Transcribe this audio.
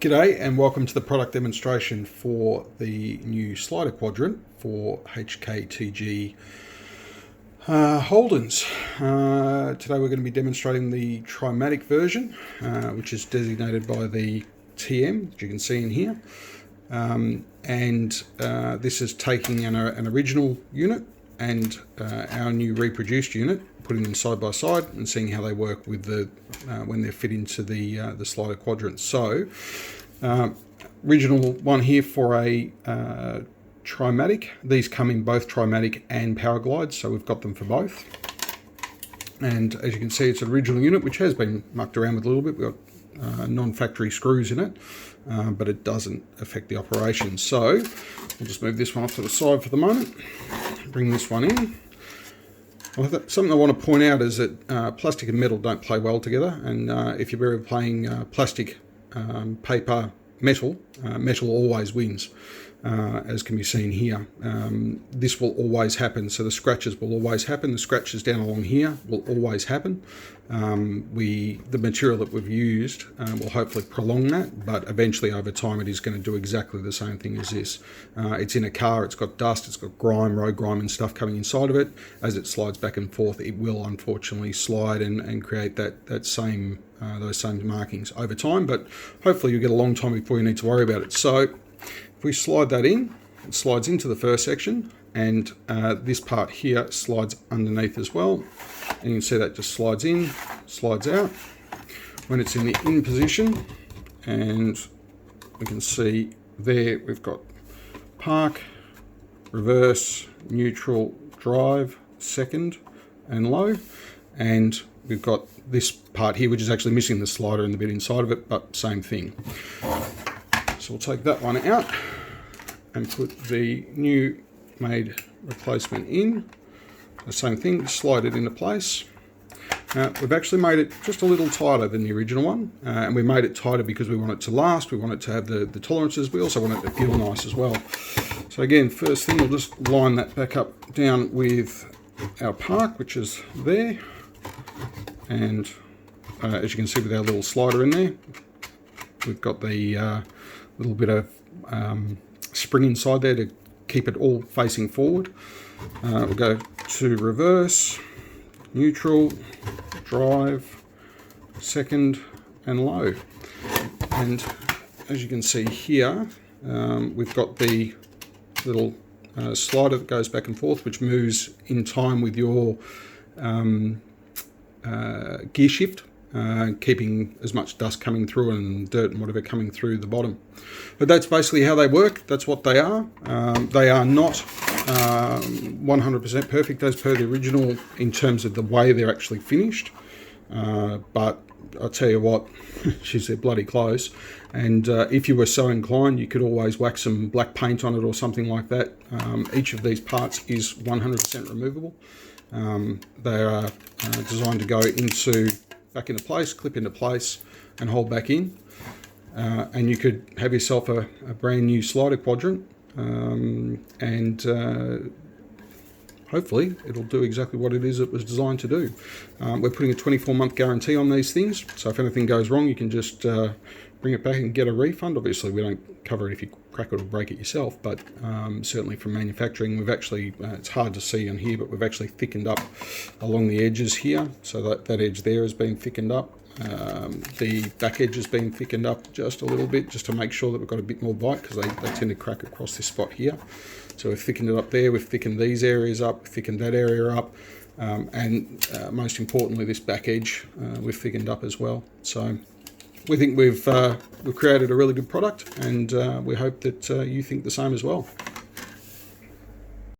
G'day and welcome to the product demonstration for the new slider quadrant for HKTG Holdens. Today we're going to be demonstrating the Trimatic version, which is designated by the TM, as you can see in here. This is taking an original unit and our new reproduced unit, putting them side by side and seeing how they work with the when they're fit into the slider quadrant. So, original one here for a Trimatic. These come in both Trimatic and Powerglide, so we've got them for both. And as you can see, it's an original unit which has been mucked around with a little bit. We've got non-factory screws in it, but it doesn't affect the operation. So we'll just move this one off to the side for the moment. Bring this one in. Something I want to point out is that plastic and metal don't play well together, and if you're ever playing plastic, paper, metal, metal always wins, as can be seen here. This will always happen, so the scratches will always happen. The scratches down along here will always happen. The material that we've used will hopefully prolong that, but eventually over time it is going to do exactly the same thing as this. It's in a car, it's got dust, it's got grime, road grime and stuff coming inside of it. As it slides back and forth, it will unfortunately slide and create that same those same markings over time, but hopefully you'll get a long time before you need to worry about it. So if we slide that in, it slides into the first section, and this part here slides underneath as well. And you can see that just slides in, slides out. When it's in the in position, and we can see there we've got park, reverse, neutral, drive, second, and low. And we've got this part here, which is actually missing the slider and the bit inside of it, but same thing. So we'll take that one out and put the new made replacement in. The same thing, slide it into place. We've actually made it just a little tighter than the original one, and we made it tighter because we want it to last, we want it to have the tolerances, we also want it to feel nice as well. So again, first thing, we'll just line that back up down with our park, which is there. And as you can see with our little slider in there, we've got the little bit of spring inside there to keep it all facing forward. We'll go to reverse, neutral, drive, second, and low. And as you can see here, we've got the little slider that goes back and forth, which moves in time with your gear shift, keeping as much dust coming through and dirt and whatever coming through the bottom. But that's basically how they work. That's what they are. They are not 100% perfect as per the original in terms of the way they're actually finished. But I'll tell you what, she's they're bloody close. And if you were so inclined, you could always whack some black paint on it or something like that. Each of these parts is 100% removable. They are designed to go back into place, clip into place, and hold back in. And you could have yourself a brand new slider quadrant, and hopefully it'll do exactly what it is it was designed to do. We're putting a 24-month guarantee on these things, so if anything goes wrong, you can just bring it back and get a refund. Obviously, we don't cover it if you crack it or break it yourself, but certainly from manufacturing, we've actually, it's hard to see on here, but we've actually thickened up along the edges here, so that edge there has been thickened up. The back edge has been thickened up just a little bit, just to make sure that we've got a bit more bite, because they tend to crack across this spot here. So we've thickened it up there, we've thickened these areas up, thickened that area up, and most importantly, this back edge we've thickened up as well. So we think we've created a really good product, and we hope that you think the same as well.